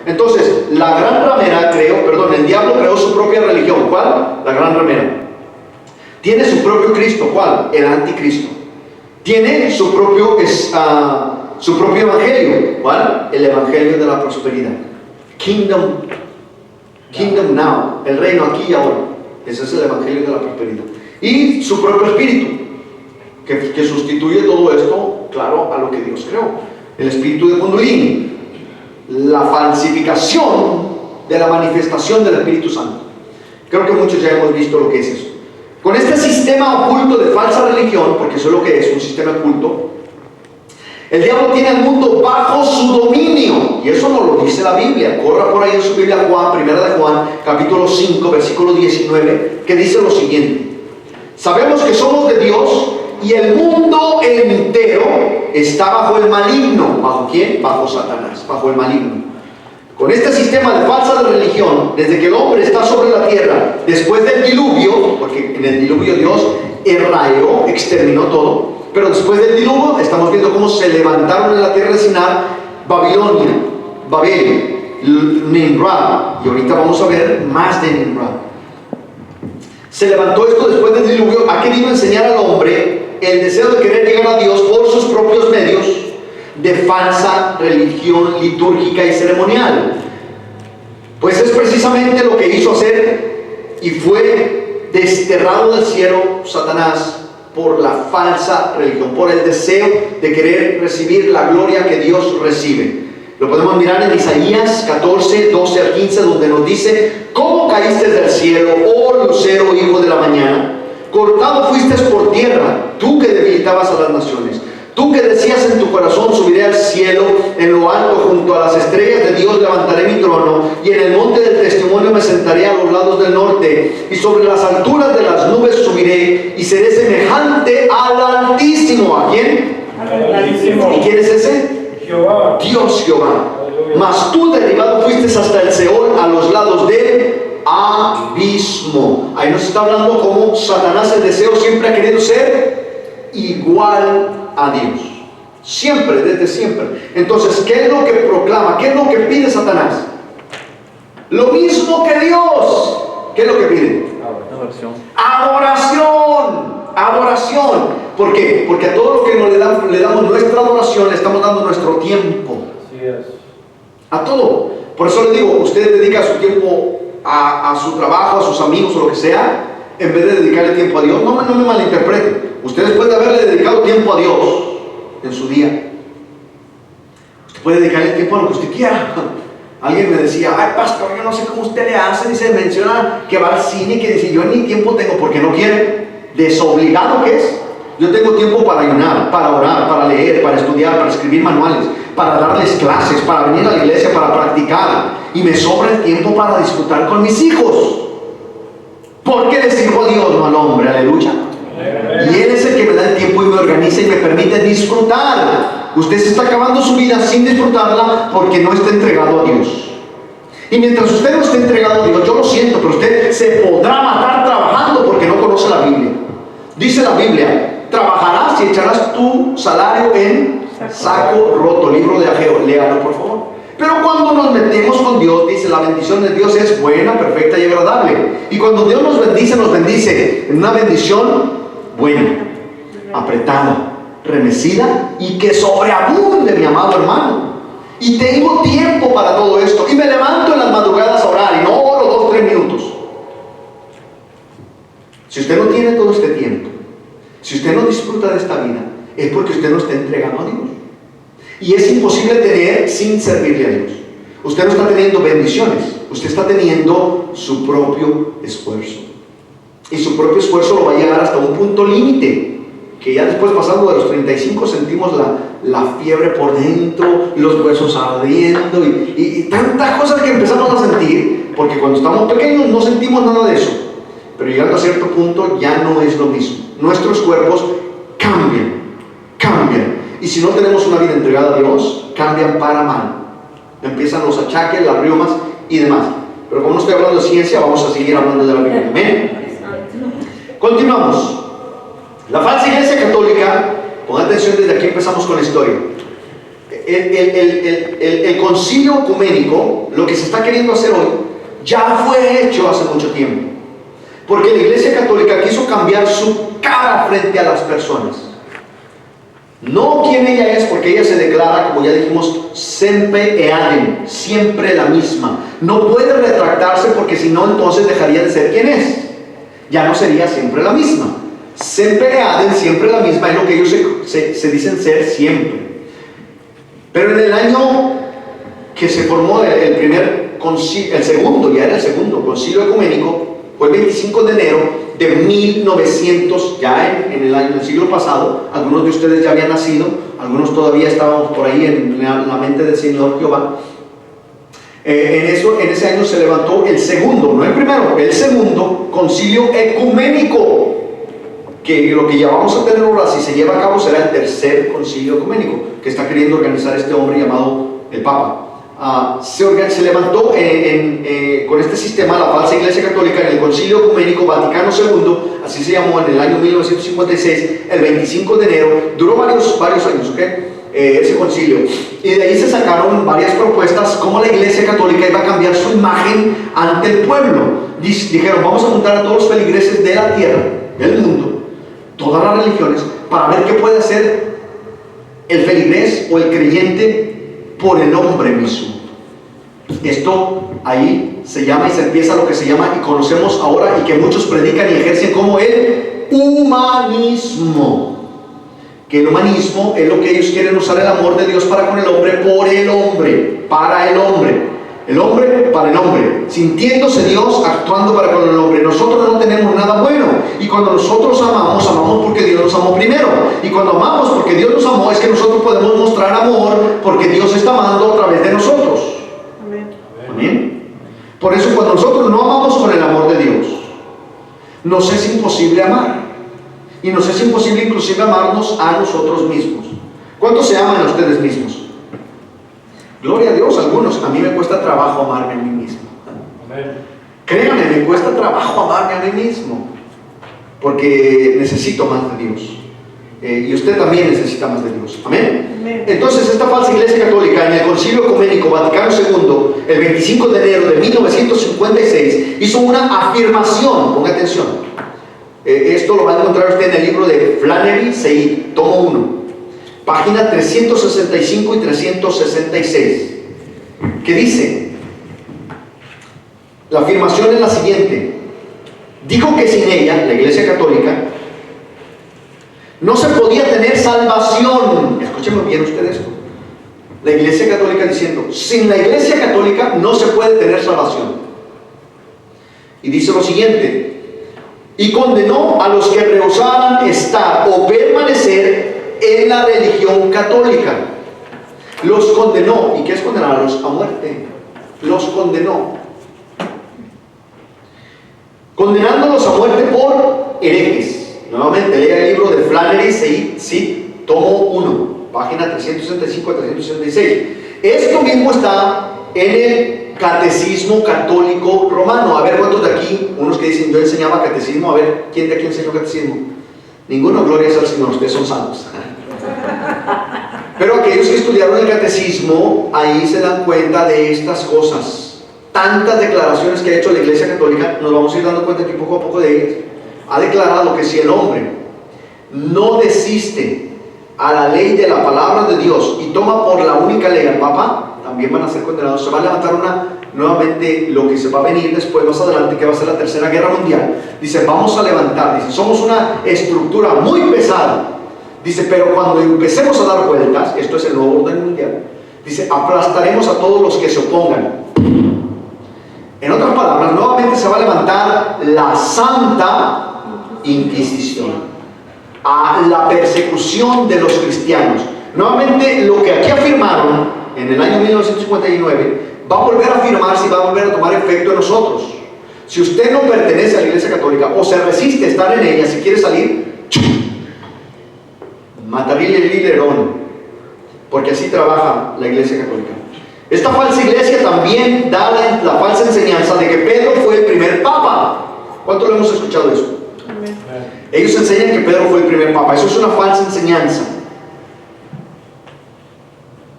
Entonces, la gran ramera el diablo creó su propia religión. ¿Cuál? La gran ramera. Tiene su propio Cristo. ¿Cuál? El anticristo. Tiene su propio evangelio. ¿Cuál? El evangelio de la prosperidad. Kingdom now. El reino aquí y ahora. Ese es el evangelio de la prosperidad. Y su propio espíritu, que sustituye todo esto, claro, a lo que Dios creó. El espíritu de Kundalini. La falsificación de la manifestación del Espíritu Santo. Creo que muchos ya hemos visto lo que es eso. Con este sistema oculto de falsa religión, porque eso es lo que es, un sistema oculto, el diablo tiene al mundo bajo su dominio, y eso nos lo dice la Biblia. Corra por ahí en su Biblia primera de Juan, capítulo 5, versículo 19, que dice lo siguiente: sabemos que somos de Dios y el mundo entero está bajo el maligno. ¿Bajo quién? Bajo Satanás, bajo el maligno. Con este sistema de falsa religión, desde que el hombre está sobre la tierra, después del diluvio, porque en el diluvio Dios erradió, exterminó todo, pero después del diluvio estamos viendo cómo se levantaron en la tierra de Sinar Babilonia, Babel, Nimrod, y ahorita vamos a ver más de Nimrod. Se levantó esto después del diluvio. Ha querido enseñar al hombre el deseo de querer llegar a Dios por sus propios medios de falsa religión litúrgica y ceremonial. Pues es precisamente lo que hizo hacer y fue desterrado del cielo Satanás por la falsa religión, por el deseo de querer recibir la gloria que Dios recibe. Lo podemos mirar en Isaías 14, 12 al 15, donde nos dice: ¿cómo caíste del cielo, oh lucero, hijo de la mañana? Cortado fuiste por tierra, tú que debilitabas a las naciones. Tú que decías en tu corazón: subiré al cielo, en lo alto, junto a las estrellas de Dios levantaré mi trono, y en el monte del testimonio me sentaré a los lados del norte, y sobre las alturas de las nubes subiré, y seré semejante al Altísimo. ¿A quién? Al Altísimo. ¿Y quién es ese? Jehová. Dios Jehová. Mas tú derribado fuiste hasta el Seol, a los lados del abismo. Ahí nos está hablando cómo Satanás, el deseo, siempre ha querido ser igual a Dios. Siempre, desde siempre. Entonces, ¿qué es lo que proclama? ¿Qué es lo que pide Satanás? Lo mismo que Dios. ¿Qué es lo que pide? Adoración. Adoración. ¿Por qué? Porque a todo lo que le damos nuestra adoración, le estamos dando nuestro tiempo. Así es. A todo. Por eso le digo, usted dedica su tiempo a su trabajo, a sus amigos o lo que sea, en vez de dedicarle tiempo a Dios. No me malinterprete. Usted, después de haberle dedicado tiempo a Dios en su día, usted puede dedicarle tiempo a lo que usted quiera. Alguien me decía: ay, pastor, yo no sé cómo usted le hace. Dice, menciona que va al cine, que dice: yo ni tiempo tengo, porque no quiere. Desobligado que es. Yo tengo tiempo para ayunar, para orar, para leer, para estudiar, para escribir manuales, para darles clases, para venir a la iglesia, para practicar. Y me sobra el tiempo para disfrutar con mis hijos. Porque le sirvo a Dios, no al hombre. Aleluya. Y Él es el que me da el tiempo y me organiza y me permite disfrutar. Usted se está acabando su vida sin disfrutarla porque no está entregado a Dios. Y mientras usted no esté entregado a Dios, yo lo siento, pero usted se podrá matar trabajando porque no conoce la Biblia. Dice la Biblia: trabajarás y echarás tu salario en saco roto. Libro de Ageo, léalo por favor. Pero cuando nos metemos con Dios, dice, la bendición de Dios es buena, perfecta y agradable. Y cuando Dios nos bendice en una bendición buena, apretada, remecida y que sobreabunde, mi amado hermano. Y tengo tiempo para todo esto. Y me levanto en las madrugadas a orar y no oro 2-3 minutos. Si usted no tiene todo este tiempo, si usted no disfruta de esta vida, es porque usted no está entregado a Dios. Y es imposible tener sin servirle a Dios. Usted no está teniendo bendiciones, usted está teniendo su propio esfuerzo. Y su propio esfuerzo lo va a llegar hasta un punto límite, que ya después, pasando de los 35, sentimos la fiebre por dentro, los huesos ardiendo y tantas cosas que empezamos a sentir, porque cuando estamos pequeños no sentimos nada de eso. Pero llegando a cierto punto ya no es lo mismo. Nuestros cuerpos cambian. Y si no tenemos una vida entregada a Dios, cambian para mal. Empiezan los achaques, las reumas y demás. Pero como no estoy hablando de ciencia, vamos a seguir hablando de la Biblia. Amén. Continuamos. La falsa iglesia católica, pongan atención, desde aquí empezamos con la historia. el concilio ecuménico, lo que se está queriendo hacer hoy, ya fue hecho hace mucho tiempo. Porque la Iglesia Católica quiso cambiar su cara frente a las personas. No quién ella es, porque ella se declara, como ya dijimos, semper eadem, siempre la misma. No puede retractarse porque si no, entonces dejaría de ser quien es. Ya no sería siempre la misma. Semper eadem, siempre la misma, es lo que ellos se dicen ser siempre. Pero en el año que se formó el primer concilio, el segundo concilio ecuménico, fue el 25 de enero de 1900, ya en el siglo pasado. Algunos de ustedes ya habían nacido, algunos todavía estábamos por ahí en la mente del Señor Jehová. En ese año se levantó el segundo, no el primero, el segundo concilio ecuménico, que lo que ya vamos a tener ahora, si se lleva a cabo, será el tercer concilio ecuménico que está queriendo organizar este hombre llamado el Papa. Se levantó con este sistema la falsa Iglesia Católica en el Concilio Ecuménico Vaticano II, así se llamó, en el año 1956, el 25 de enero. Duró varios años, ¿ok? Ese concilio, y de ahí se sacaron varias propuestas cómo la Iglesia Católica iba a cambiar su imagen ante el pueblo. Dijeron: vamos a juntar a todos los feligreses de la tierra, del mundo, todas las religiones, para ver qué puede hacer el feligrés o el creyente por el hombre mismo. Esto ahí se llama y se empieza lo que se llama y conocemos ahora y que muchos predican y ejercen como el humanismo. Que el humanismo es lo que ellos quieren usar, el amor de Dios para con el hombre, por el hombre, para el hombre. El hombre para el hombre, sintiéndose Dios, actuando para con el hombre. Nosotros no tenemos nada bueno, y cuando nosotros amamos, amamos porque Dios nos amó primero, y cuando amamos porque Dios nos amó, es que nosotros podemos mostrar amor porque Dios está amando a través de nosotros. Amén. Amén. Por eso, cuando nosotros no amamos con el amor de Dios, nos es imposible amar, y nos es imposible inclusive amarnos a nosotros mismos. ¿Cuántos se aman a ustedes mismos? Gloria a Dios, algunos. A mí me cuesta trabajo amarme a mí mismo. Amén. Créanme, me cuesta trabajo amarme a mí mismo, porque necesito más de Dios. Y usted también necesita más de Dios. Amén. Amén. Entonces, esta falsa Iglesia Católica, en el Concilio Ecuménico Vaticano II, el 25 de enero de 1956, hizo una afirmación. Ponga atención. Esto lo va a encontrar usted en el libro de Flannery Seid, tomo 1. Página 365 y 366, que dice, la afirmación es la siguiente: dijo que sin ella, la Iglesia Católica, no se podía tener salvación. Escúchenme bien ustedes esto. La Iglesia Católica diciendo, sin la Iglesia Católica no se puede tener salvación. Y dice lo siguiente: y condenó a los que rehusaran estar o permanecer en la religión católica. Los condenó. ¿Y qué es condenarlos? A muerte. Los condenó, condenándolos a muerte por herejes. Nuevamente, lea el libro de Flannery Seid, tomo 1, página 365 a 366. Esto mismo está en el Catecismo Católico Romano. A ver, ¿cuántos de aquí? Unos que dicen, yo enseñaba catecismo. A ver, ¿quién de aquí enseñó catecismo? Ninguno. Gloria al Señor, ustedes son santos. Pero aquellos que estudiaron el catecismo, ahí se dan cuenta de estas cosas. Tantas declaraciones que ha hecho la Iglesia Católica, nos vamos a ir dando cuenta aquí poco a poco de ellas. Ha declarado que si el hombre no desiste a la ley de la palabra de Dios y toma por la única ley al Papa, también van a ser condenados. Se va a levantar nuevamente lo que se va a venir después, más adelante, que va a ser la Tercera Guerra Mundial. Dice, vamos a levantar, dice, somos una estructura muy pesada. Dice, pero cuando empecemos a dar vueltas, esto es el nuevo orden mundial, dice, aplastaremos a todos los que se opongan. En otras palabras, nuevamente se va a levantar la Santa Inquisición, a la persecución de los cristianos. Nuevamente, lo que aquí afirmaron en el año 1959 va a volver a afirmarse y va a volver a tomar efecto en nosotros. Si usted no pertenece a la Iglesia Católica o se resiste a estar en ella, si quiere salir, matarile el liderón, porque así trabaja la Iglesia Católica. Esta falsa iglesia también da la falsa enseñanza de que Pedro fue el primer papa. ¿Cuánto lo hemos escuchado eso? Amén. Ellos enseñan que Pedro fue el primer papa. Eso es una falsa enseñanza.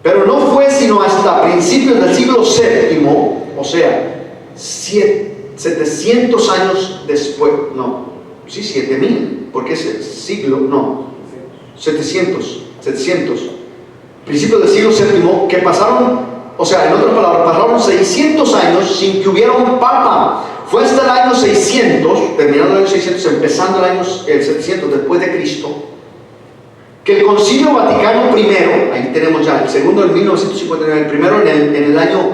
Pero no fue sino hasta principios del siglo VII, o sea, 700 años después, no, sí, 7000, porque ese siglo, no, 700, principios del siglo VII, que pasaron, o sea, en otras palabras, pasaron 600 años sin que hubiera un papa. Fue hasta el año 600, terminando el año 600, empezando el año 700 después de Cristo, que el Concilio Vaticano I, ahí tenemos ya el segundo en 1959, el primero en el año,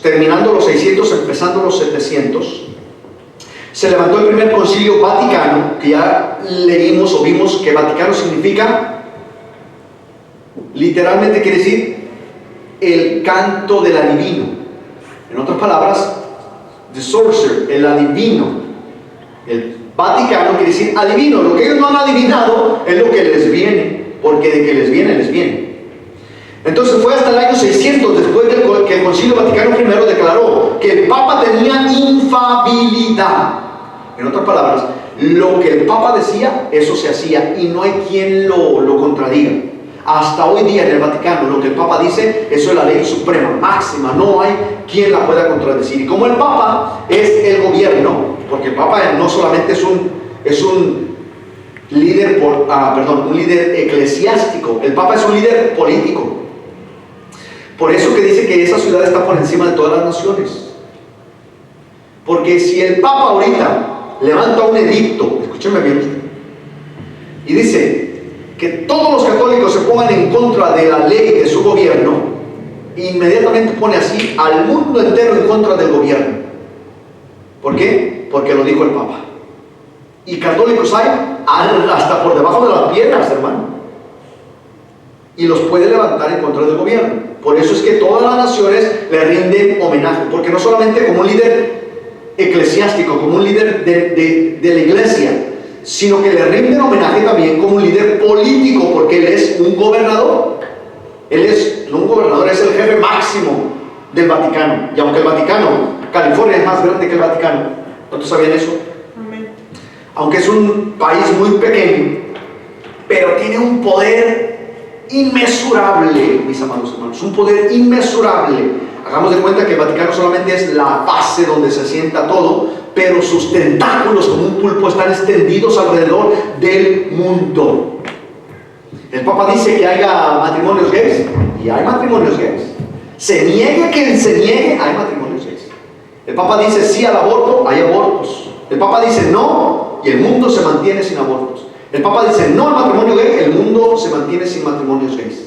terminando los 600, empezando los 700, se levantó el primer Concilio Vaticano, que ya leímos o vimos que Vaticano significa, literalmente quiere decir, el canto del adivino. En otras palabras, the sorcerer, el adivino. El Vaticano quiere decir adivino. Lo que ellos no han adivinado es lo que les viene, porque de que les viene, les viene. Entonces fue hasta el año 600, después de que el Concilio Vaticano I declaró que el Papa tenía infalibilidad. En otras palabras, lo que el Papa decía, eso se hacía, y no hay quien lo contradiga. Hasta hoy día en el Vaticano, lo que el Papa dice, eso es la ley suprema, máxima, no hay quien la pueda contradecir. Y como el Papa es el gobierno, porque el Papa no solamente es un líder, un líder eclesiástico, el Papa es un líder político. Por eso que dice que esa ciudad está por encima de todas las naciones. Porque si el Papa ahorita levanta un edicto, escúcheme bien usted, y dice que todos los católicos se pongan en contra de la ley de su gobierno, inmediatamente pone así al mundo entero en contra del gobierno. ¿Por qué? Porque lo dijo el Papa. Y católicos hay hasta por debajo de las piedras, hermano, y los puede levantar en contra del gobierno. Por eso es que todas las naciones le rinden homenaje, porque no solamente como un líder eclesiástico, como un líder de la iglesia, sino que le rinden homenaje también como un líder político, porque él es un gobernador. Él es, no un gobernador, es el jefe máximo del Vaticano. Y aunque el Vaticano, California es más grande que el Vaticano, ¿cuántos sabían eso? Amén. Aunque es un país muy pequeño, pero tiene un poder inmesurable, mis amados hermanos, un poder inmesurable. Hagamos de cuenta que el Vaticano solamente es la base donde se sienta todo, pero sus tentáculos como un pulpo están extendidos alrededor del mundo. El Papa dice que haya matrimonios gays, y hay matrimonios gays. Se niegue quien se niegue, hay matrimonios gays. El Papa dice sí al aborto, hay abortos. El Papa dice no, y el mundo se mantiene sin abortos. El Papa dice no al matrimonio gay, el mundo se mantiene sin matrimonios gays.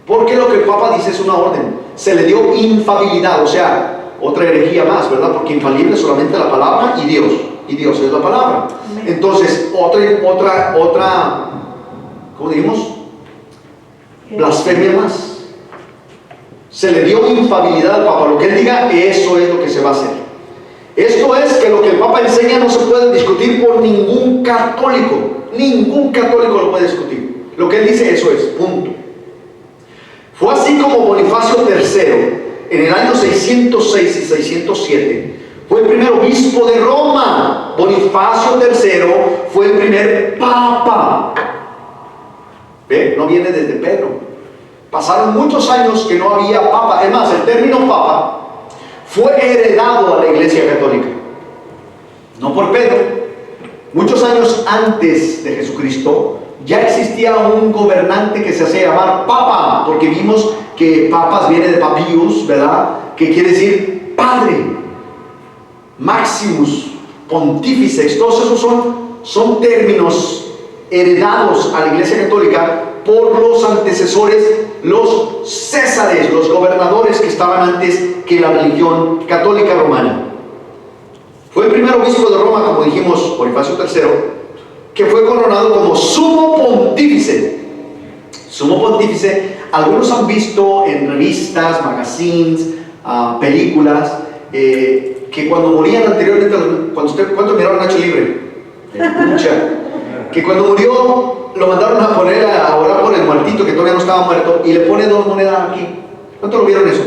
Porque lo que el Papa dice es una orden. Se le dio infalibilidad, o sea, otra herejía más, ¿verdad? Porque infalible es solamente la palabra y Dios es la palabra. Entonces, otra, ¿cómo digamos? Blasfemia más. Se le dio infalibilidad al Papa. Lo que él diga, eso es lo que se va a hacer. Esto es que lo que el Papa enseña no se puede discutir por ningún católico. Ningún católico lo puede discutir. Lo que él dice, eso es, punto. Fue así como Bonifacio III, en el año 606 y 607, fue el primer obispo de Roma. Bonifacio III fue el primer papa. ¿Ve? No viene desde Pedro. Pasaron muchos años que no había papa. Además, el término papa fue heredado a la Iglesia Católica, no por Pedro. Muchos años antes de Jesucristo ya existía un gobernante que se hacía llamar papa, porque vimos que papas viene de papius, ¿verdad? Que quiere decir padre, maximus, pontífice. Todos esos son términos heredados a la Iglesia Católica por los antecesores, los césares, los gobernadores que estaban antes que la religión católica romana. Fue el primer obispo de Roma, como dijimos, Bonifacio III, que fue coronado como sumo pontífice. Sumo pontífice, algunos han visto en revistas, magazines, películas, que cuando morían anteriormente, ¿cuánto miraron Nacho Libre? Mucha. Que cuando murió lo mandaron a poner a orar por el muertito que todavía no estaba muerto, y le pone 2 monedas aquí. ¿Cuánto lo vieron eso?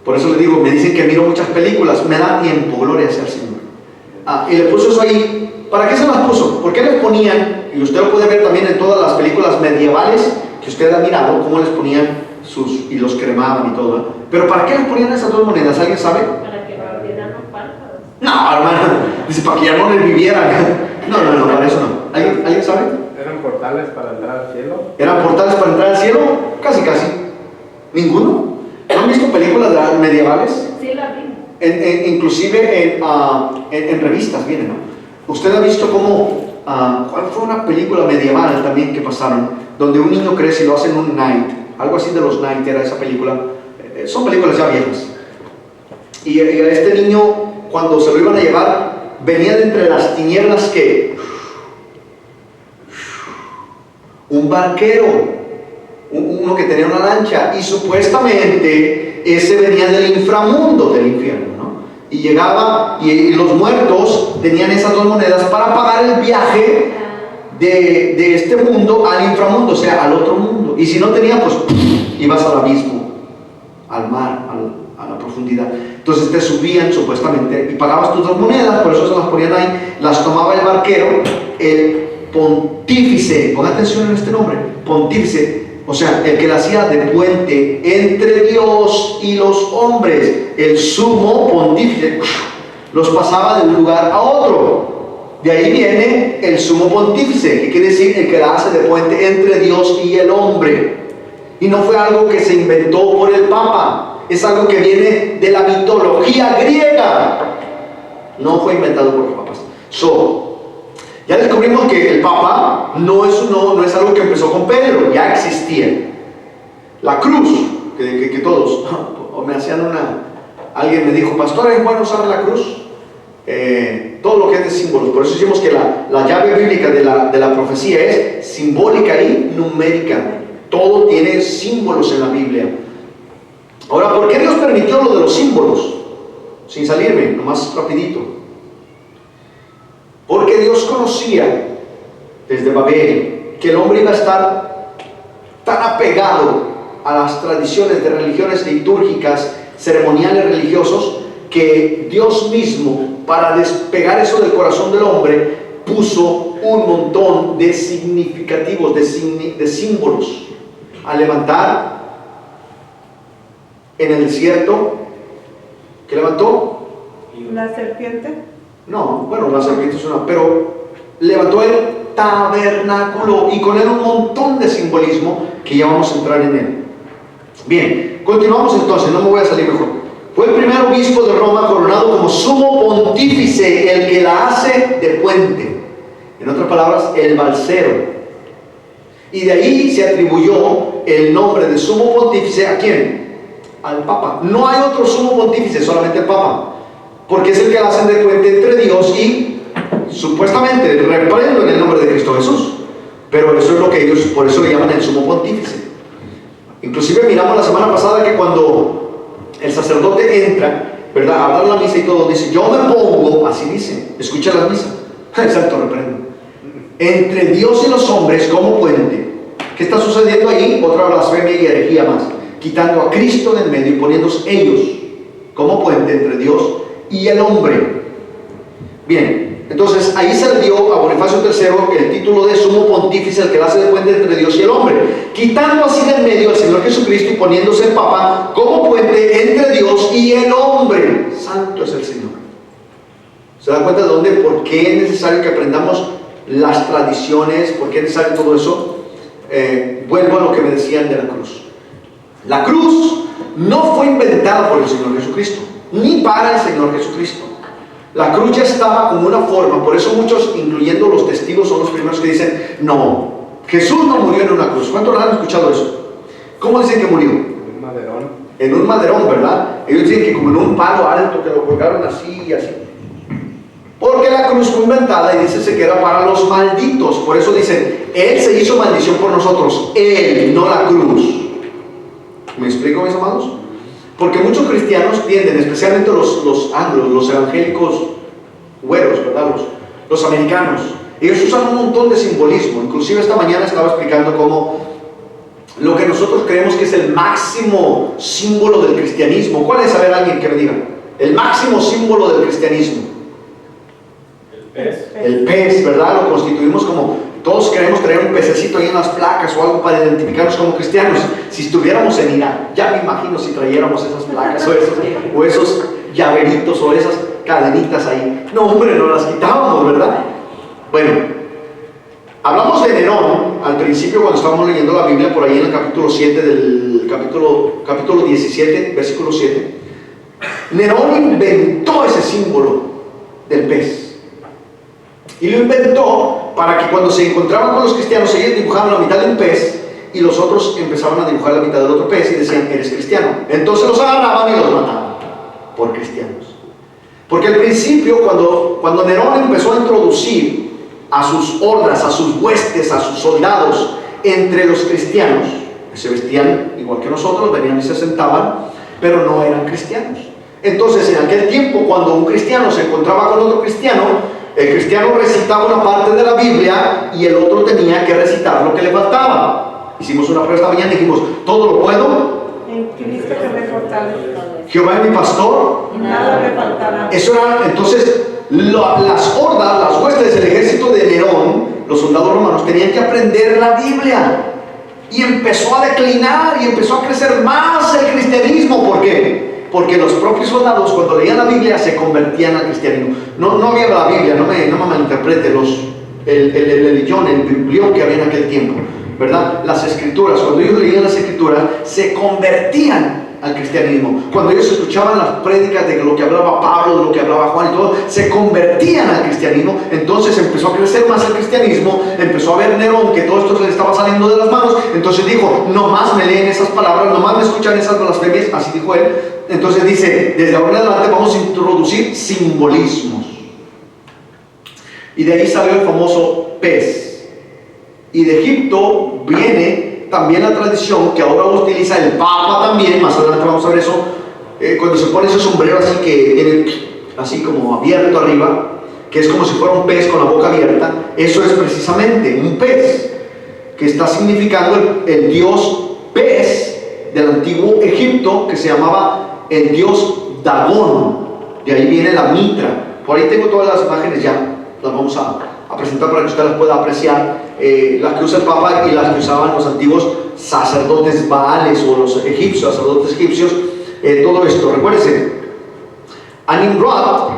Por eso les digo, me dicen que miro muchas películas, me da tiempo, gloria sea al Señor. Y le puso eso ahí. ¿Para qué se las puso? ¿Por qué les ponían? Y usted lo puede ver también en todas las películas medievales que usted ha mirado, cómo les ponían y los cremaban y todo, ¿eh? Pero ¿para qué les ponían esas dos monedas? ¿Alguien sabe? Para que no abrieran los párpados. No, hermano, dice para que ya no les vivieran. No, para eso no. ¿Alguien sabe? ¿Eran portales para entrar al cielo? ¿Eran portales para entrar al cielo? Casi. ¿Ninguno? ¿No han visto películas medievales? Sí, la vi. Inclusive en revistas vienen, ¿no? ¿Usted ha visto cómo, cuál fue una película medieval también que pasaron, donde un niño crece y lo hacen un knight, algo así de los knight era esa película? Son películas ya viejas. Y a este niño, cuando se lo iban a llevar, venía de entre las tinieblas que un barquero, uno que tenía una lancha, y supuestamente ese venía del inframundo, del infierno, ¿no? Y llegaba, y los muertos tenían esas dos monedas para pagar el viaje de este mundo al inframundo, o sea, al otro mundo. Y si no tenía, pues ibas al abismo, al mar, a la profundidad. Entonces te subían supuestamente y pagabas tus dos monedas, por eso se las ponían ahí, las tomaba el barquero, el pontífice, ponga atención en este nombre, pontífice, o sea, el que la hacía de puente entre Dios y los hombres, el sumo pontífice, los pasaba de un lugar a otro. De ahí viene el sumo pontífice, que quiere decir el que la hace de puente entre Dios y el hombre. Y no fue algo que se inventó por el Papa, es algo que viene de la mitología griega. No fue inventado por los papas. Ya descubrimos que el Papa no es algo que empezó con Pedro, ya existía. La cruz, que todos, o me hacían alguien me dijo, pastor, ¿es bueno usar la cruz? Todo lo que es de símbolos, por eso decimos que la llave bíblica de la profecía es simbólica y numérica. Todo tiene símbolos en la Biblia. Ahora, ¿por qué Dios permitió lo de los símbolos? Sin salirme, nomás rapidito. Porque Dios conocía desde Babel que el hombre iba a estar tan apegado a las tradiciones de religiones litúrgicas, ceremoniales religiosos, que Dios mismo, para despegar eso del corazón del hombre, puso un montón de significativos, de símbolos. Al levantar en el desierto, ¿qué levantó? ¿La serpiente? No, bueno, la serpiente es una, pero levantó el tabernáculo y con él un montón de simbolismo que ya vamos a entrar en él. Bien, continuamos entonces, no me voy a salir mejor. Fue el primer obispo de Roma coronado como sumo pontífice, el que la hace de puente. En otras palabras, el balsero. Y de ahí se atribuyó el nombre de sumo pontífice ¿a quién? Al Papa. No hay otro sumo pontífice, solamente el Papa. Porque es el que la hacen de puente entre Dios y supuestamente reprendo en el nombre de Cristo Jesús. Pero eso es lo que ellos, por eso le llaman el sumo pontífice. Inclusive miramos la semana pasada que cuando el sacerdote entra, ¿verdad?, a hablar la misa y todo, dice, yo me pongo, así dice, escucha la misa, exacto, reprendo, entre Dios y los hombres como puente. ¿Qué está sucediendo ahí? Otra blasfemia y herejía más, quitando a Cristo del medio y poniéndose ellos como puente entre Dios y el hombre. Bien, entonces ahí se le dio a Bonifacio III el título de sumo pontífice, el que la hace de puente entre Dios y el hombre, quitando así del medio al Señor Jesucristo y poniéndose el Papa como puente entre Dios y el hombre. Santo es el Señor. ¿Se da cuenta de dónde? ¿Por qué es necesario que aprendamos las tradiciones? ¿Por qué es necesario todo eso? Vuelvo a lo que me decían de la cruz. La cruz no fue inventada por el Señor Jesucristo, ni para el Señor Jesucristo. La cruz ya estaba como una forma, por eso muchos, incluyendo los testigos, son los primeros que dicen, no, Jesús no murió en una cruz. ¿Cuántos han escuchado eso? ¿Cómo dicen que murió? En un maderón. En un maderón, ¿verdad? Ellos dicen que como en un palo alto, que lo colgaron así y así. Porque la cruz fue inventada y dice que era para los malditos. Por eso dicen, Él se hizo maldición por nosotros, Él, no la cruz. ¿Me explico, mis amados? Porque muchos cristianos tienden, especialmente los anglos, los evangélicos güeros, ¿verdad? Los americanos, ellos usan un montón de simbolismo. Inclusive esta mañana estaba explicando cómo lo que nosotros creemos que es el máximo símbolo del cristianismo. ¿Cuál es? A ver, alguien que me diga. El máximo símbolo del cristianismo. El pez. El pez, ¿verdad? Lo constituimos como Todos queremos traer un pececito ahí en las placas o algo para identificarnos como cristianos. Si estuviéramos en Irak, ya me imagino si trayéramos esas placas o esos llaveritos o esas cadenitas ahí. No, hombre, no las quitábamos, ¿verdad? Bueno, hablamos de Nerón al principio cuando estábamos leyendo la Biblia, por ahí en el capítulo 7 del capítulo 17, versículo 7. Nerón inventó ese símbolo del pez. Y lo inventó para que cuando se encontraban con los cristianos, ellos dibujaban la mitad de un pez y los otros empezaban a dibujar la mitad del otro pez y decían, eres cristiano. Entonces los agarraban y los mataban por cristianos. Porque al principio, cuando Nerón empezó a introducir a sus hordas, a sus huestes, a sus soldados entre los cristianos, que se vestían igual que nosotros, venían y se sentaban, pero no eran cristianos. Entonces, en aquel tiempo, cuando un cristiano se encontraba con otro cristiano, el cristiano recitaba una parte de la Biblia y el otro tenía que recitar lo que le faltaba. Hicimos una prueba esta mañana y dijimos, todo lo puedo En Cristo que me fortalece. Jehová es mi pastor. Y nada me faltará. Eso era, entonces, las hordas, las huestes del ejército de Nerón, los soldados romanos, tenían que aprender la Biblia. Y empezó a declinar y empezó a crecer más el cristianismo. ¿Por qué? Porque los propios soldados, cuando leían la Biblia, se convertían al cristianismo. No había la Biblia, no me malinterprete, el biblión que había en aquel tiempo, ¿verdad? Las escrituras, cuando ellos leían las escrituras, se convertían al cristianismo. Cuando ellos escuchaban las prédicas de lo que hablaba Pablo, de lo que hablaba Juan y todo, se convertían al cristianismo. Entonces empezó a crecer más el cristianismo, empezó a ver Nerón que todo esto se le estaba saliendo de las manos. Entonces dijo, no más me leen esas palabras, no más me escuchan esas blasfemias, así dijo él. Entonces dice, desde ahora en adelante vamos a introducir simbolismos. Y de ahí salió el famoso pez. Y de Egipto viene también la tradición que ahora utiliza el Papa también, más adelante vamos a ver eso, cuando se pone ese sombrero así que tiene así como abierto arriba, que es como si fuera un pez con la boca abierta. Eso es precisamente un pez, que está significando el dios pez del antiguo Egipto, que se llamaba el dios Dagón. De ahí viene la mitra. Por ahí tengo todas las imágenes ya, las vamos a presentar para que usted las pueda apreciar, las que usa el Papa y las que usaban los antiguos sacerdotes baales o los sacerdotes egipcios, todo esto. Recuérdense, a Nimrod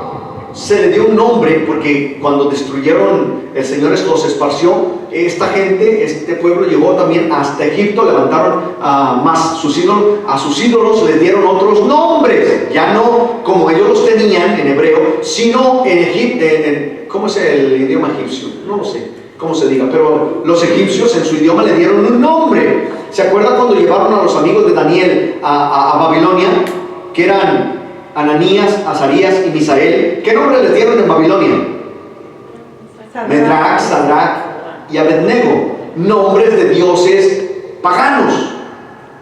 se le dio un nombre porque cuando destruyeron, el Señor los esparció, esta gente, este pueblo llegó también hasta Egipto, levantaron más a sus ídolos les dieron otros nombres, ya no como ellos los tenían en hebreo, sino en Egipto, ¿cómo es el idioma egipcio? No lo sé cómo se diga, pero los egipcios en su idioma le dieron un nombre. ¿Se acuerda cuando llevaron a los amigos de Daniel a Babilonia, que eran Ananías, Azarías y Misael? ¿Qué nombre les dieron en Babilonia? Medrac, Sadrach y Abednego, nombres de dioses paganos,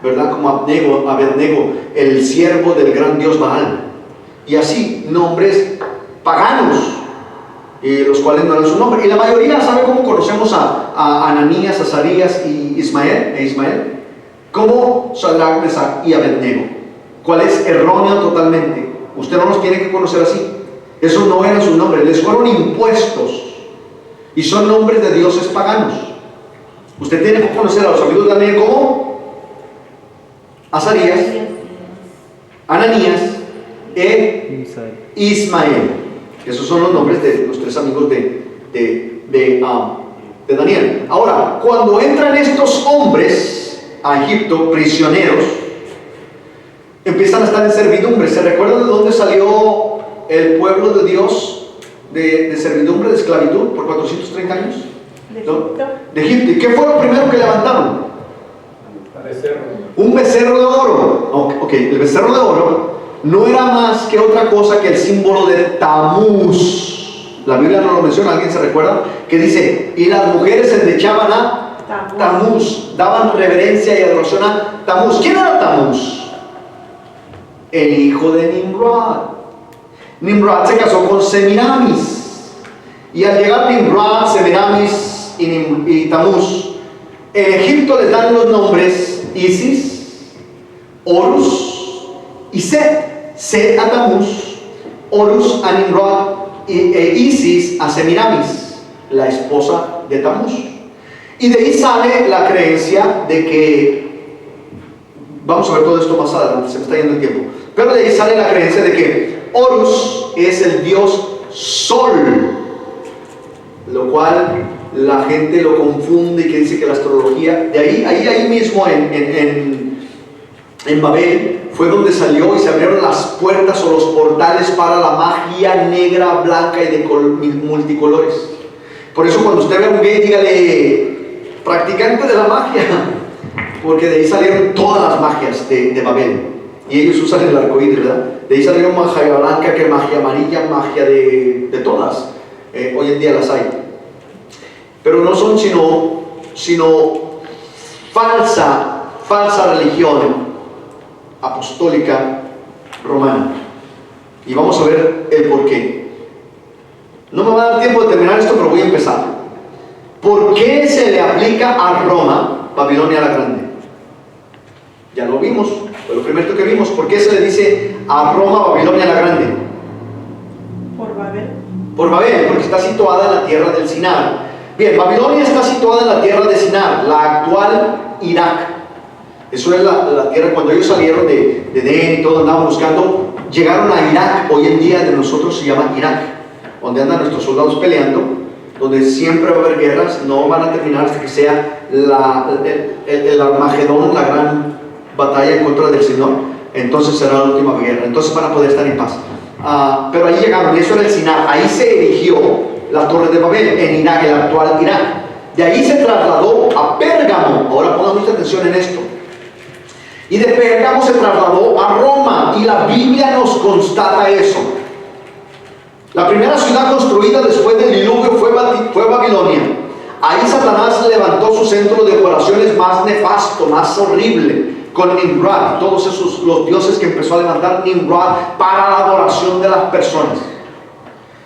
¿verdad? Como Abednego, el siervo del gran dios Baal, y así, nombres paganos, los cuales no eran su nombre. Y la mayoría sabe cómo conocemos a Ananías, Azarías y Ismael, como Sadrach, Mesach y Abednego, cual es erróneo totalmente. Usted no los tiene que conocer así. Eso no era su nombre, les fueron impuestos y son nombres de dioses paganos. Usted tiene que conocer a los amigos de Daniel como Azarías, Ananías e Ismael. Esos son los nombres de los tres amigos de Daniel. Ahora, cuando entran estos hombres a Egipto, prisioneros, empiezan a estar en servidumbre. ¿Se recuerdan de dónde salió el pueblo de Dios de servidumbre, de esclavitud, por 430 años? De Egipto. ¿Y qué fue lo primero que levantaron? Un becerro de oro. Ok, el becerro de oro no era más que otra cosa que el símbolo de Tamuz. La Biblia no lo menciona, ¿alguien se recuerda? Que dice, y las mujeres se endechaban a Tamuz, daban reverencia y adoración a Tamuz. ¿Quién era Tamuz? El hijo de Nimrod. Nimrod se casó con Semiramis, y al llegar Nimrod, Semiramis y Tamuz, en Egipto les dan los nombres Isis, Horus y Set. Set a Tamuz, Horus a Nimrod e Isis a Semiramis, la esposa de Tamuz. Y de ahí sale la creencia de que, vamos a ver todo esto más adelante, se me está yendo el tiempo, pero de ahí sale la creencia de que Horus es el dios Sol, lo cual la gente lo confunde y que dice que la astrología, de ahí mismo en Babel fue donde salió y se abrieron las puertas o los portales para la magia negra, blanca y de multicolores. Por eso cuando usted ve a un gay, dígale practicante de la magia, porque de ahí salieron todas las magias de Babel. Y ellos usan el arcoíris, ¿verdad? De ahí salieron magia blanca, que magia amarilla, magia de todas. Hoy en día las hay. Pero no son sino falsa religión apostólica romana. Y vamos a ver el porqué. No me va a dar tiempo de terminar esto, pero voy a empezar. ¿Por qué se le aplica a Roma Babilonia la Grande? Ya lo vimos, fue lo primero que vimos. ¿Por qué se le dice a Roma Babilonia la Grande? Por Babel. Por Babel, porque está situada en la tierra del Sinar. Bien, Babilonia está situada en la tierra de Sinar, la actual Irak. Eso es la tierra. Cuando ellos salieron de Edén y todo, andaban buscando, llegaron a Irak. Hoy en día de nosotros se llama Irak, donde andan nuestros soldados peleando, donde siempre va a haber guerras, no van a terminar hasta que sea el Armagedón, la gran batalla en contra del Señor. Entonces será la última guerra, entonces van a poder estar en paz. Pero ahí llegaron, y eso era el Sinar. Ahí se erigió la Torre de Babel, en Irak, el actual Irak. De ahí se trasladó a Pérgamo. Ahora pongan mucha atención en esto. Y de Pérgamo se trasladó a Roma, y la Biblia nos constata eso. La primera ciudad construida después del diluvio fue Babilonia. Ahí Satanás levantó su centro de operaciones más nefasto, más horrible, con Nimrod, todos esos los dioses que empezó a levantar Nimrod para la adoración de las personas.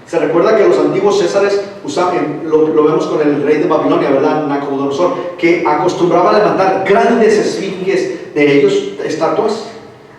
Se recuerda que los antiguos césares usaban, lo vemos con el rey de Babilonia, ¿verdad? Nabucodonosor, que acostumbraba a levantar grandes esfinges de ellos, estatuas.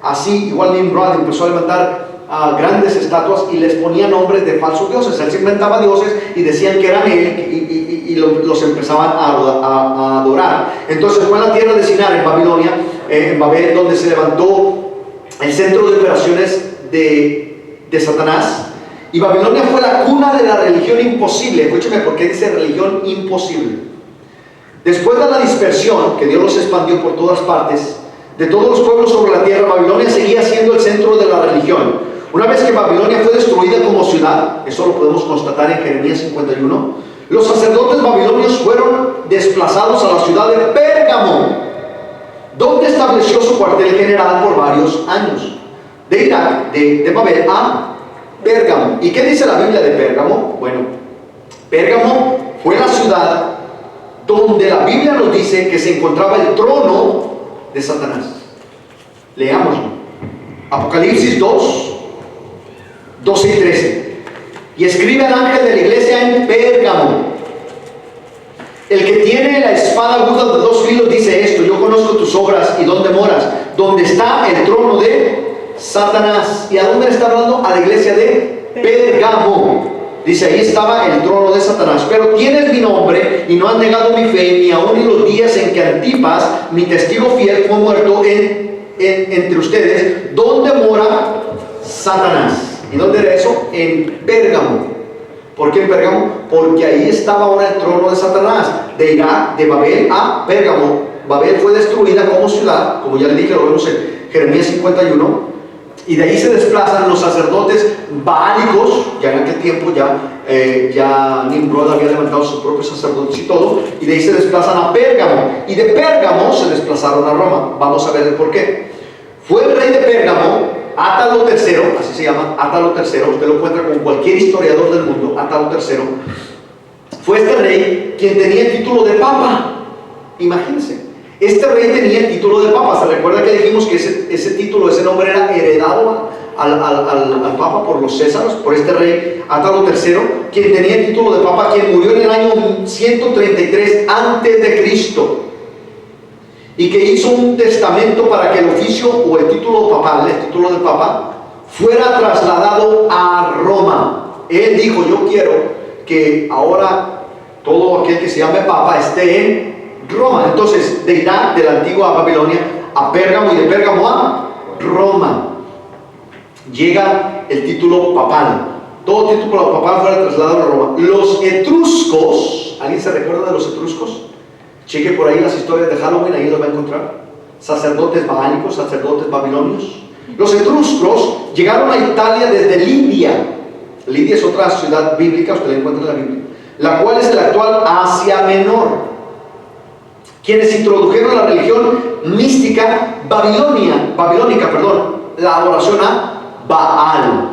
Así, igual Nimrod empezó a levantar grandes estatuas y les ponía nombres de falsos dioses. Él se inventaba dioses y decían que eran él y los empezaban a adorar. Entonces fue en la tierra de Sinar, en Babilonia, en Babel, donde se levantó el centro de operaciones de Satanás. Y Babilonia fue la cuna de la religión imposible. Escúcheme por qué dice religión imposible. Después de la dispersión, que Dios los expandió por todas partes, de todos los pueblos sobre la tierra, Babilonia seguía siendo el centro de la religión. Una vez que Babilonia fue destruida como ciudad, eso lo podemos constatar en Jeremías 51, los sacerdotes babilonios fueron desplazados a la ciudad de Pérgamo, donde estableció su cuartel general por varios años. De Irak, de Babel a Pérgamo. ¿Y qué dice la Biblia de Pérgamo? Bueno, Pérgamo fue la ciudad donde la Biblia nos dice que se encontraba el trono de Satanás. Leámoslo. Apocalipsis 2, 12 y 13. Y escribe al ángel de la iglesia en Pérgamo: el que tiene la espada aguda de 2 filos dice esto: yo conozco tus obras y dónde moras, donde está el trono de Satanás. ¿Y a dónde le está hablando? A la iglesia de Pérgamo. Dice, ahí estaba el trono de Satanás. Pero tienes mi nombre y no has negado mi fe, ni aun en los días en que Antipas, mi testigo fiel, fue muerto entre ustedes, donde mora Satanás. ¿Y dónde era eso? En Pérgamo. ¿Por qué en Pérgamo? Porque ahí estaba ahora el trono de Satanás. De Irak, de Babel a Pérgamo. Babel fue destruida como ciudad, como ya le dije, lo vemos en Jeremías 51. Y de ahí se desplazan los sacerdotes bálicos. Ya en aquel tiempo ya Nimrod había levantado sus propios sacerdotes y todo. Y de ahí se desplazan a Pérgamo. Y de Pérgamo se desplazaron a Roma. Vamos a ver el porqué. Fue el rey de Pérgamo, Átalo III, así se llama, Átalo III. Usted lo encuentra con cualquier historiador del mundo, Átalo III. Fue este rey quien tenía el título de papa. Imagínense. Este rey tenía el título de papa. ¿Se recuerda que dijimos que ese título, ese nombre era heredado al papa por los césares, por este rey Átalo III, quien tenía el título de papa, quien murió en el año 133 antes de Cristo, y que hizo un testamento para que el oficio o el título papal, el título de papa, fuera trasladado a Roma. Él dijo: yo quiero que ahora todo aquel que se llame papa esté en Roma. Entonces, deidad de la antigua Babilonia a Pérgamo y de Pérgamo a Roma. Llega el título papal. Todo título papal fue trasladado a Roma. Los etruscos, ¿alguien se recuerda de los etruscos? Cheque por ahí las historias de Halloween, ahí los va a encontrar. Sacerdotes baálicos, sacerdotes babilonios. Los etruscos llegaron a Italia desde Lidia. Lidia es otra ciudad bíblica, usted la encuentra en la Biblia, la cual es el actual Asia Menor. Quienes introdujeron la religión mística babilónica, la adoración a Baal.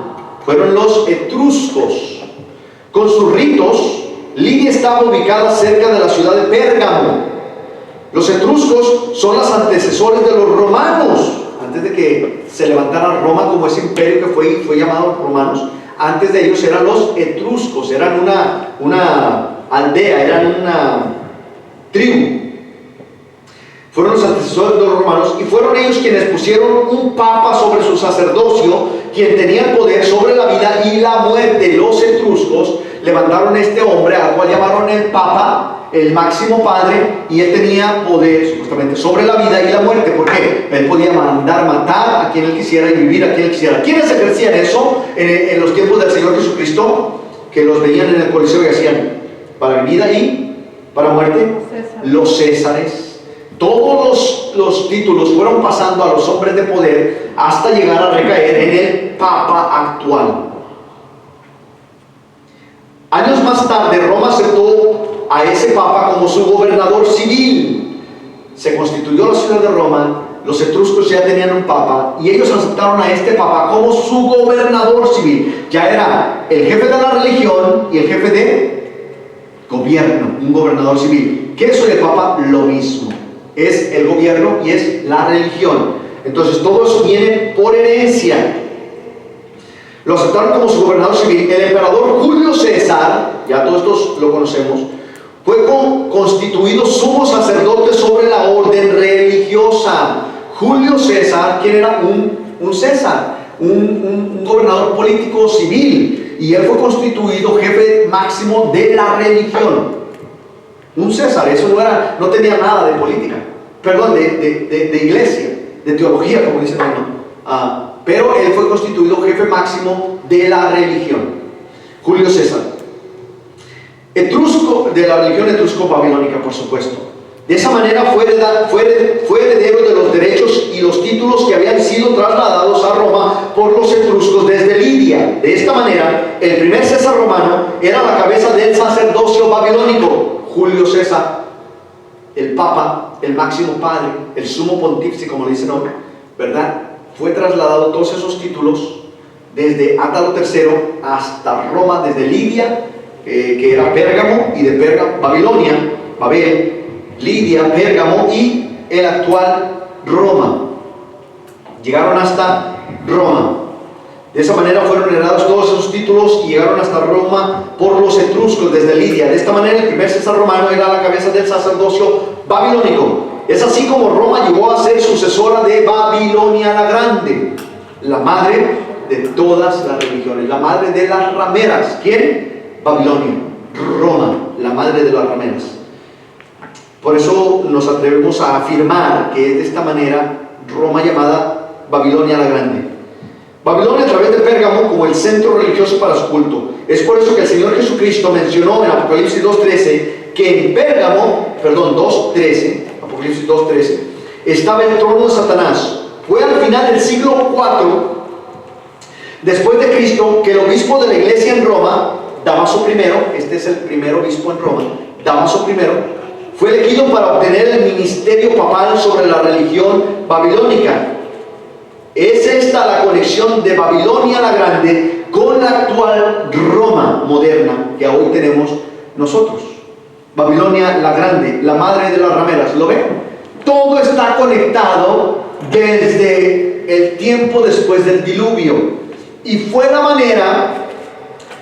Fueron los etruscos. Con sus ritos, Lidia estaba ubicada cerca de la ciudad de Pérgamo. Los etruscos son los antecesores de los romanos. Antes de que se levantara Roma como ese imperio que fue llamado romanos, antes de ellos eran los etruscos, eran una aldea, eran una tribu. Fueron los antecesores de los romanos y fueron ellos quienes pusieron un papa sobre su sacerdocio, quien tenía el poder sobre la vida y la muerte. Los etruscos levantaron a este hombre, al cual llamaron el papa, el máximo padre, y él tenía poder supuestamente sobre la vida y la muerte. ¿Por qué? Él podía mandar matar a quien él quisiera y vivir a quien él quisiera. ¿Quiénes ejercían eso en los tiempos del Señor Jesucristo? Que los veían en el Coliseo y hacían para vida y para muerte. Los césares. Todos los títulos fueron pasando a los hombres de poder hasta llegar a recaer en el papa actual. Años más tarde, Roma aceptó a ese papa como su gobernador civil. Se constituyó la ciudad de Roma, los etruscos ya tenían un papa y ellos aceptaron a este papa como su gobernador civil. Ya era el jefe de la religión y el jefe de gobierno, un gobernador civil. ¿Qué es el papa? Lo mismo. Es el gobierno y es la religión. Entonces todo eso viene por herencia. Lo aceptaron como su gobernador civil. El emperador Julio César, ya todos estos lo conocemos, fue constituido sumo sacerdote sobre la orden religiosa. Julio César, ¿quién era? Un César, un gobernador político civil, y él fue constituido jefe máximo de la religión. Un César, eso no tenía nada de política, perdón, de iglesia, de teología, como dicen ahí, ¿no? Pero él fue constituido jefe máximo de la religión. Julio César. Etrusco, de la religión etrusco-babilónica, por supuesto. De esa manera fue heredero de los derechos y los títulos que habían sido trasladados a Roma por los etruscos desde Lidia. De esta manera, el primer César romano era la cabeza del sacerdocio babilónico. Julio César, el papa, el máximo padre, el sumo pontífice, como le dicen hoy, ¿verdad? Fue trasladado todos esos títulos desde Átalo III hasta Roma, desde Lidia, que era Pérgamo, y de Pérgamo, Babilonia, Babel, Lidia, Pérgamo y el actual Roma. Llegaron hasta Roma. De esa manera fueron heredados todos esos títulos y llegaron hasta Roma por los etruscos desde Lidia. De esta manera el primer César romano era la cabeza del sacerdocio babilónico. Es así como Roma llegó a ser sucesora de Babilonia la Grande, la madre de todas las religiones, la madre de las rameras. ¿Quién? Babilonia. Roma, la madre de las rameras. Por eso nos atrevemos a afirmar que es de esta manera Roma llamada Babilonia la Grande. Babilonia a través de Pérgamo como el centro religioso para su culto. Es por eso que el Señor Jesucristo mencionó en Apocalipsis 2.13 que en Pérgamo, 2.13, Apocalipsis 2.13, estaba el trono de Satanás. Fue al final del siglo IV, después de Cristo, que el obispo de la iglesia en Roma, Damaso I, este es el primer obispo en Roma, Damaso I, fue elegido para obtener el ministerio papal sobre la religión babilónica. Es esta la conexión de Babilonia la Grande con la actual Roma moderna que hoy tenemos nosotros. Babilonia la Grande, la madre de las rameras, ¿lo ven? Todo está conectado desde el tiempo después del diluvio. Y fue la manera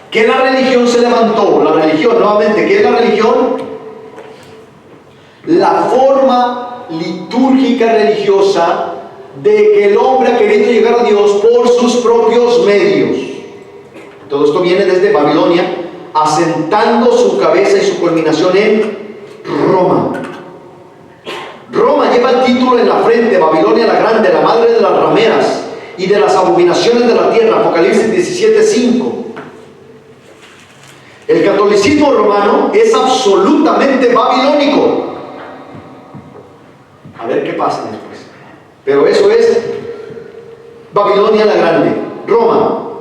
que la religión se levantó. La religión, nuevamente, ¿qué es la religión? La forma litúrgica religiosa de que el hombre ha querido llegar a Dios por sus propios medios. Todo esto viene desde Babilonia asentando su cabeza y su culminación en Roma. Roma lleva el título en la frente: Babilonia la Grande, la madre de las rameras y de las abominaciones de la tierra. Apocalipsis 17:5. El catolicismo romano es absolutamente babilónico. A ver qué pasa después. Pero eso es Babilonia la Grande. Roma,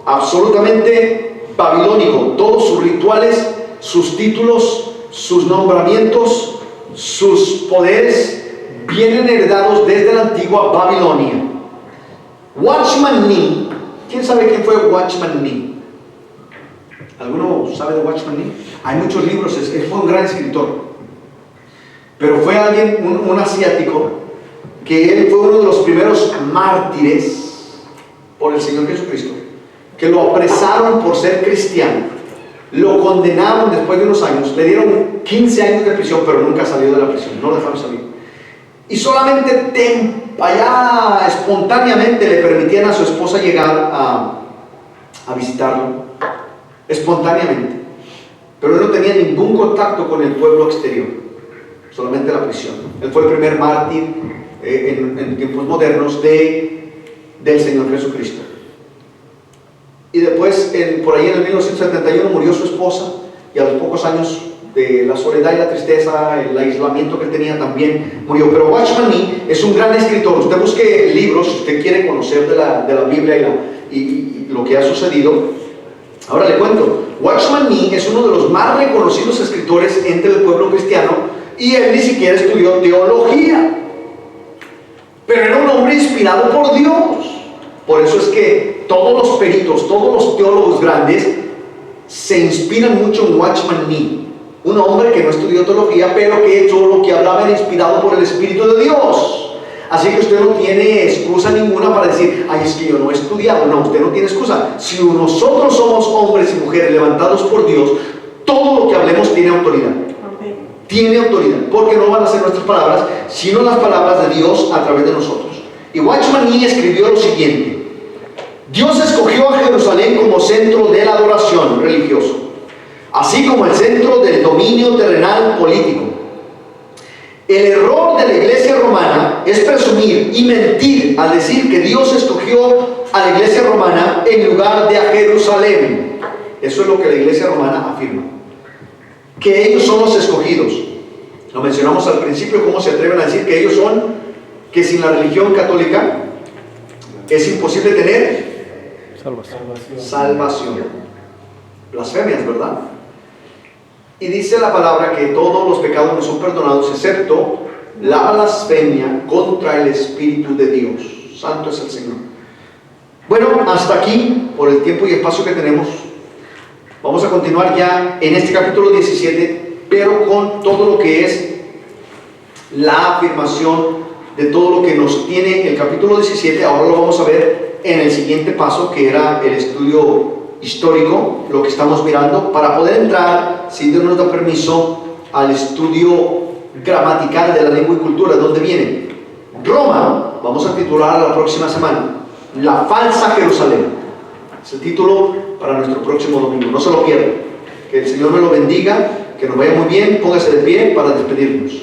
absolutamente babilónico. Todos sus rituales, sus títulos, sus nombramientos, sus poderes vienen heredados desde la antigua Babilonia. Watchman Nee. ¿Quién sabe quién fue Watchman Nee? ¿Alguno sabe de Watchman Nee? Hay muchos libros, él fue un gran escritor. Pero fue alguien, un asiático, que él fue uno de los primeros mártires por el Señor Jesucristo, que lo apresaron por ser cristiano, lo condenaron después de unos años, le dieron 15 años de prisión, pero nunca salió de la prisión, no lo dejaron salir. Y solamente allá espontáneamente le permitían a su esposa llegar a visitarlo, espontáneamente. Pero él no tenía ningún contacto con el pueblo exterior, solamente la prisión. Él fue el primer mártir en tiempos modernos del Señor Jesucristo. Y después, por ahí en el 1971, murió su esposa, y a los pocos años de la soledad y la tristeza, el aislamiento que él tenía, también murió. Pero Watchman Nee es un gran escritor. Usted busque libros si usted quiere conocer de la Biblia y lo que ha sucedido. Ahora le cuento, Watchman Nee es uno de los más reconocidos escritores entre el pueblo cristiano, y él ni siquiera estudió teología, pero era un hombre inspirado por Dios. Por eso es que todos los peritos, todos los teólogos grandes se inspiran mucho en Watchman Nee, un hombre que no estudió teología, pero que todo lo que hablaba era inspirado por el Espíritu de Dios. Así que usted no tiene excusa ninguna para decir: ay, es que yo no he estudiado. No, usted no tiene excusa. Si nosotros somos hombres y mujeres levantados por Dios, todo lo que hablemos tiene autoridad. Tiene autoridad, porque no van a ser nuestras palabras, sino las palabras de Dios a través de nosotros. Y Watchman Nee escribió lo siguiente: Dios escogió a Jerusalén como centro de la adoración religioso, así como el centro del dominio terrenal político. El error de la iglesia romana es presumir y mentir al decir que Dios escogió a la iglesia romana en lugar de a Jerusalén. Eso es lo que la iglesia romana afirma, que ellos son los escogidos. Lo mencionamos al principio, cómo se atreven a decir que ellos son, que sin la religión católica es imposible tener salvación. Blasfemias, ¿verdad? Y dice la palabra que todos los pecados nos son perdonados, excepto la blasfemia contra el Espíritu de Dios. Santo es el Señor. Bueno, hasta aquí, por el tiempo y espacio que tenemos, vamos a continuar ya en este capítulo 17, pero con todo lo que es la afirmación de todo lo que nos tiene el capítulo 17. Ahora lo vamos a ver en el siguiente paso, que era el estudio histórico, lo que estamos mirando, para poder entrar, si Dios nos da permiso, al estudio gramatical de la lengua y cultura. ¿Dónde viene? Roma, vamos a titular a la próxima semana, la falsa Jerusalén. Es el título para nuestro próximo domingo, no se lo pierdan. Que el Señor me lo bendiga, que nos vaya muy bien. Póngase de pie para despedirnos.